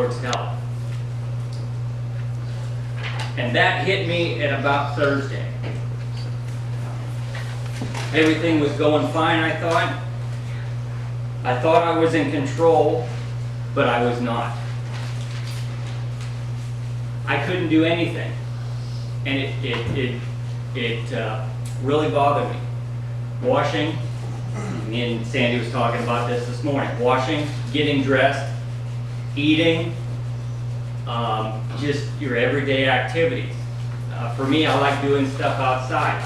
Lord's help. And that hit me at about Thursday. Everything was going fine, I thought. I thought I was in control, but I was not. I couldn't do anything. And it really bothered me. Washing, me and Sandy was talking about this morning. Washing, getting dressed, eating, just your everyday activities. For me, I like doing stuff outside.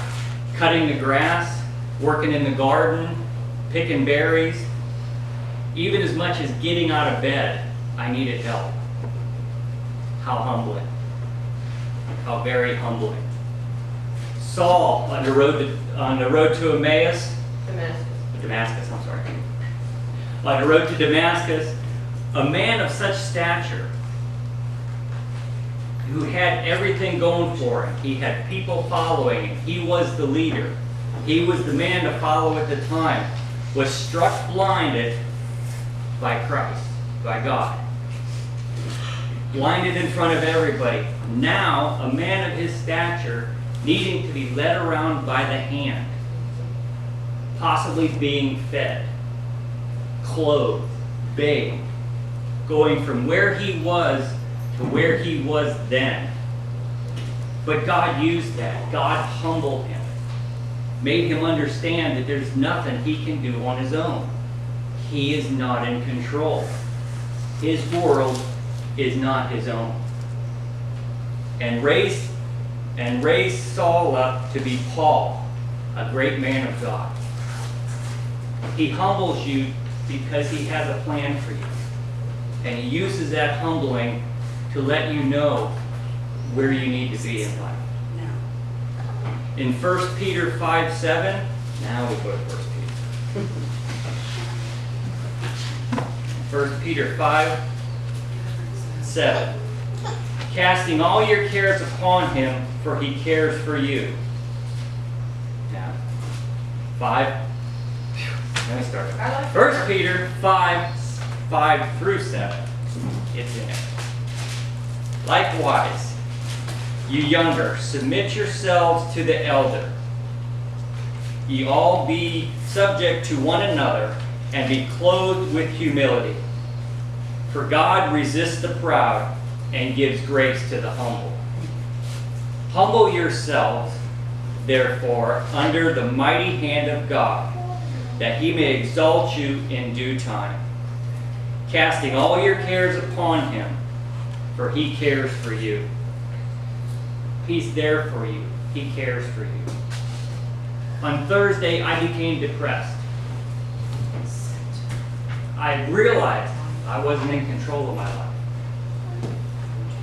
Cutting the grass, working in the garden, picking berries. Even as much as getting out of bed, I needed help. How humbling. How very humbling. Saul, on the road to Emmaus, Damascus, I'm sorry. On the road to Damascus, a man of such stature, who had everything going for him. He had people following him. He was the leader. He was the man to follow at the time. Was struck blinded by Christ, by God. Blinded in front of everybody. Now, a man of his stature needing to be led around by the hand. Possibly being fed, clothed, bathed. Going from where he was to where he was then. But God used that. God humbled him. Made him understand that there's nothing he can do on his own. He is not in control. His world is not his own. And raised Saul up to be Paul, a great man of God. He humbles you because he has a plan for you. And he uses that humbling to let you know where you need to be in life. In 1 Peter 5:7, now we go to 1 Peter. 1 Peter 5:7. Casting all your cares upon him, for he cares for you. Now, 5. Let me start. 1 Peter 5:5-7. It's in it. Likewise, you younger, submit yourselves to the elder. Ye all be subject to one another, and be clothed with humility. For God resists the proud, and gives grace to the humble. Humble yourselves, therefore, under the mighty hand of God, that he may exalt you in due time, casting all your cares upon him, for he cares for you. He's there for you. He cares for you. On Thursday, I became depressed. I realized I wasn't in control of my life.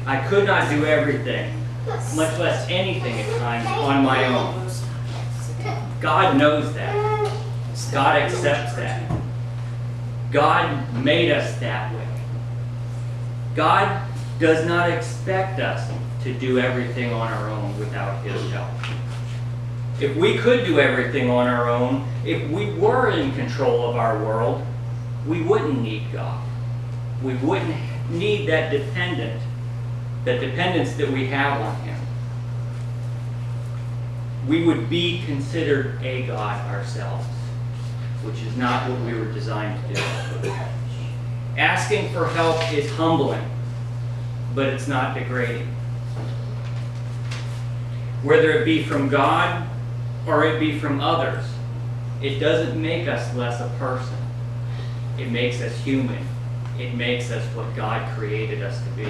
I could not do everything, much less anything at times, on my own. God knows that. God accepts that. God made us that way. God does not expect us to do everything on our own without his help. If we could do everything on our own, if we were in control of our world, we wouldn't need God. We wouldn't need that dependence that we have on him. We would be considered a God ourselves, which is not what we were designed to do. Asking for help is humbling, but it's not degrading. Whether it be from God or it be from others, it doesn't make us less a person. It makes us human. It makes us what God created us to be.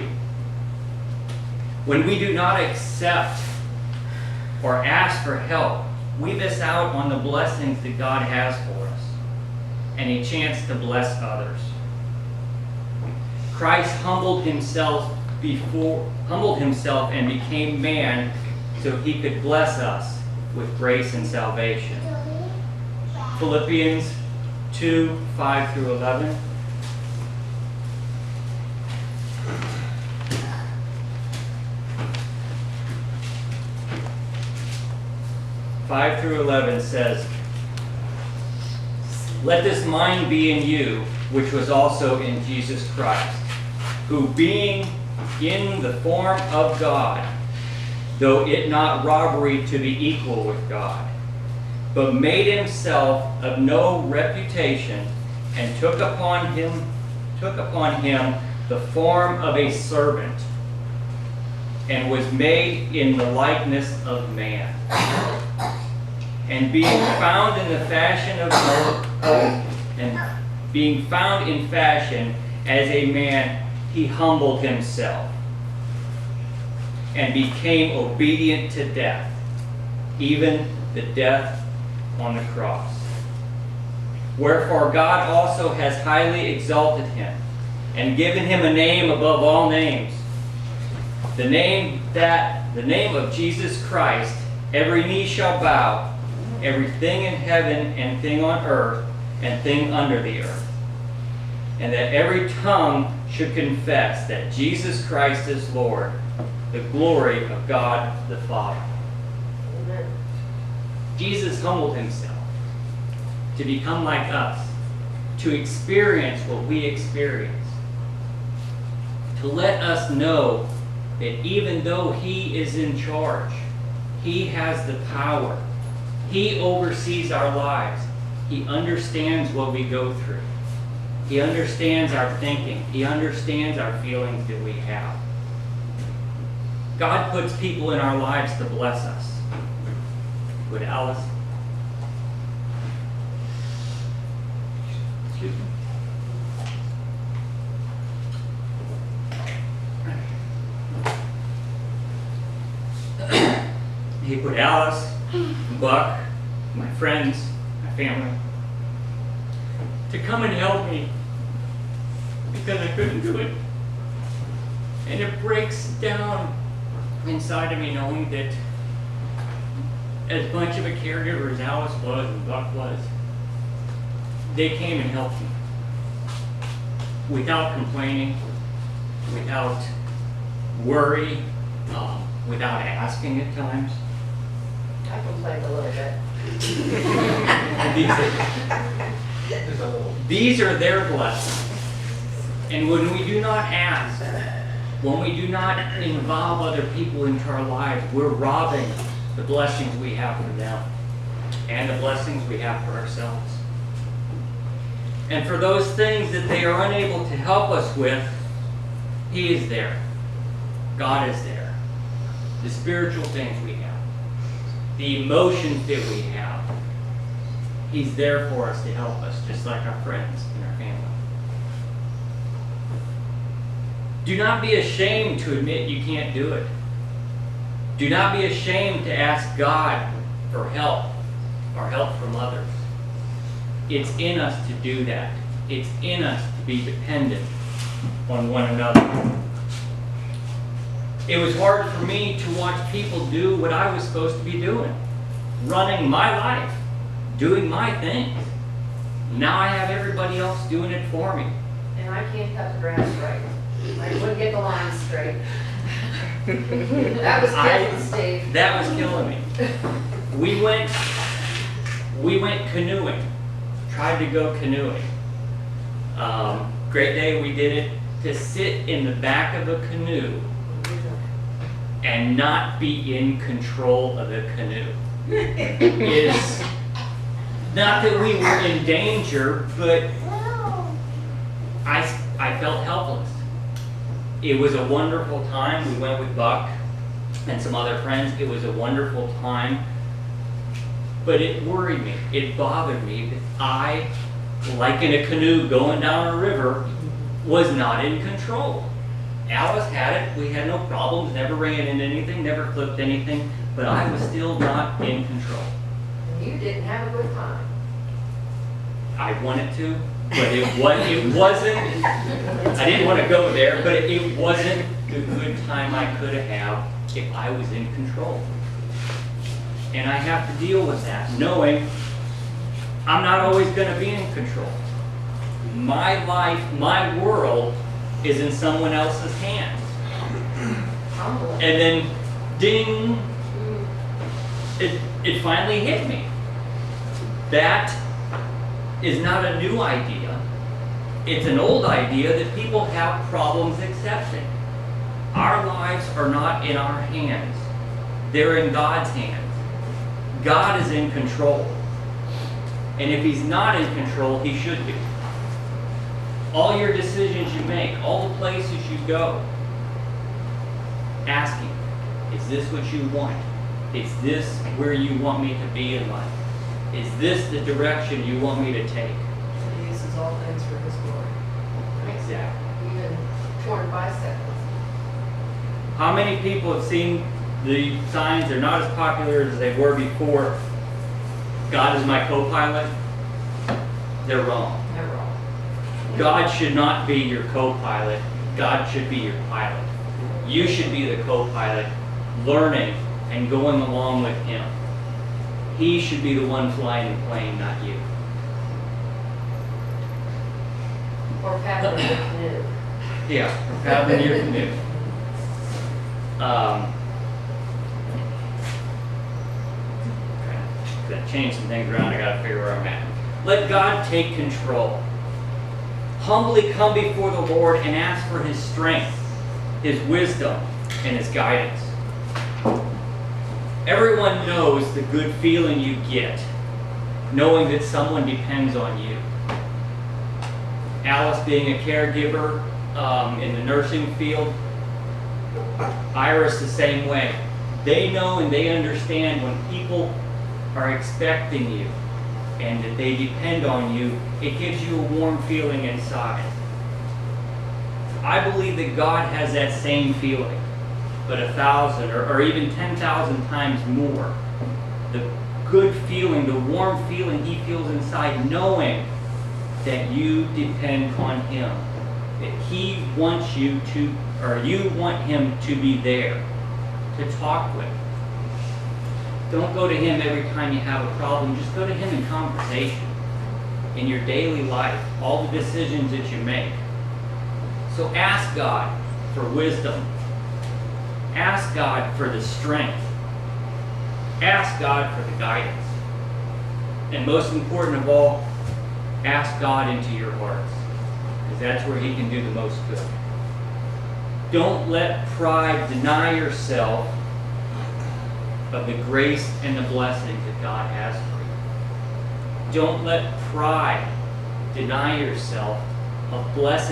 When we do not accept or ask for help, we miss out on the blessings that God has for us and a chance to bless others. Christ humbled himself and became man so he could bless us with grace and salvation. Philippians 2:5-11. 5-11 says, "Let this mind be in you, which was also in Jesus Christ, who being in the form of God, though it not robbery to be equal with God, but made himself of no reputation, and took upon him the form of a servant, and was made in the likeness of man. And being found in the fashion being found in fashion as a man, he humbled himself, and became obedient to death, even the death on the cross. Wherefore God also has highly exalted him, and given him a name above all names, the name of Jesus Christ, every knee shall bow, everything in heaven and thing on earth and thing under the earth, and that every tongue should confess that Jesus Christ is Lord, the glory of God the Father. Amen. Jesus humbled himself to become like us, to experience what we experience, to let us know that even though he is in charge, he has the power, he oversees our lives, he understands what we go through, he understands our thinking, he understands our feelings that we have. God puts people in our lives to bless us. Would Alice? Excuse me. He put Alice, Buck, my friends, my family, to come and help me because I couldn't do it. And it breaks down inside of me knowing that as much of a caregiver as Alice was and Buck was, they came and helped me without complaining, without worry, without asking at times. I complained a little bit. These are their blessings. And when we do not ask, when we do not involve other people into our lives, we're robbing the blessings we have for them and the blessings we have for ourselves. And for those things that they are unable to help us with, he is there. God is there. The spiritual things we have, the emotions that we have, he's there for us to help us, just like our friends and our family. Do not be ashamed to admit you can't do it. Do not be ashamed to ask God for help or help from others. It's in us to do that. It's in us to be dependent on one another. It was hard for me to watch people do what I was supposed to be doing, running my life, doing my things. Now I have everybody else doing it for me. And I can't cut the grass right. I wouldn't get the line straight. That was killing Steve. That was killing me. We went canoeing. Tried to go canoeing. Great day, we did it. To sit in the back of a canoe and not be in control of the canoe is not that we were in danger, but I felt helpless. It was a wonderful time. We went with Buck and some other friends. It was a wonderful time, but it worried me. It bothered me that I, like in a canoe going down a river, was not in control. Alice had it. We had no problems, never ran into anything, never flipped anything, but I was still not in control. You didn't have a good time. I wanted to, but it wasn't, I didn't want to go there, but it wasn't the good time I could have if I was in control. And I have to deal with that, knowing I'm not always going to be in control. My life, my world is in someone else's hands. And then, ding, it finally hit me. That is not a new idea. It's an old idea that people have problems accepting. Our lives are not in our hands. They're in God's hands. God is in control. And if He's not in control, He should be. All your decisions you make, all the places you go, ask Him, is this what you want? Is this where you want me to be in life? Is this the direction you want me to take? He uses all things for His glory. Exactly. Even torn biceps. How many people have seen the signs? They're not as popular as they were before. God is my co-pilot. They're wrong. They're wrong. God should not be your co-pilot. God should be your pilot. You should be the co-pilot, learning and going along with Him. He should be the one flying the plane, not you. Or paddling the canoe. Yeah, or paddling your canoe. Gotta change some things around. I gotta figure where I'm at. Let God take control. Humbly come before the Lord and ask for His strength, His wisdom, and His guidance. Everyone knows the good feeling you get knowing that someone depends on you. Alice being a caregiver in the nursing field, Iris the same way. They know and they understand when people are expecting you and that they depend on you, it gives you a warm feeling inside. I believe that God has that same feeling, but 1,000 or even 10,000 times more. The good feeling, the warm feeling He feels inside knowing that you depend on Him. That He wants you to, or you want Him to be there to talk with. Don't go to Him every time you have a problem. Just go to Him in conversation, in your daily life, all the decisions that you make. So ask God for wisdom. Ask God for the strength. Ask God for the guidance. And most important of all, ask God into your hearts, because that's where He can do the most good. Don't let pride deny yourself of the grace and the blessings that God has for you. Don't let pride deny yourself of blessings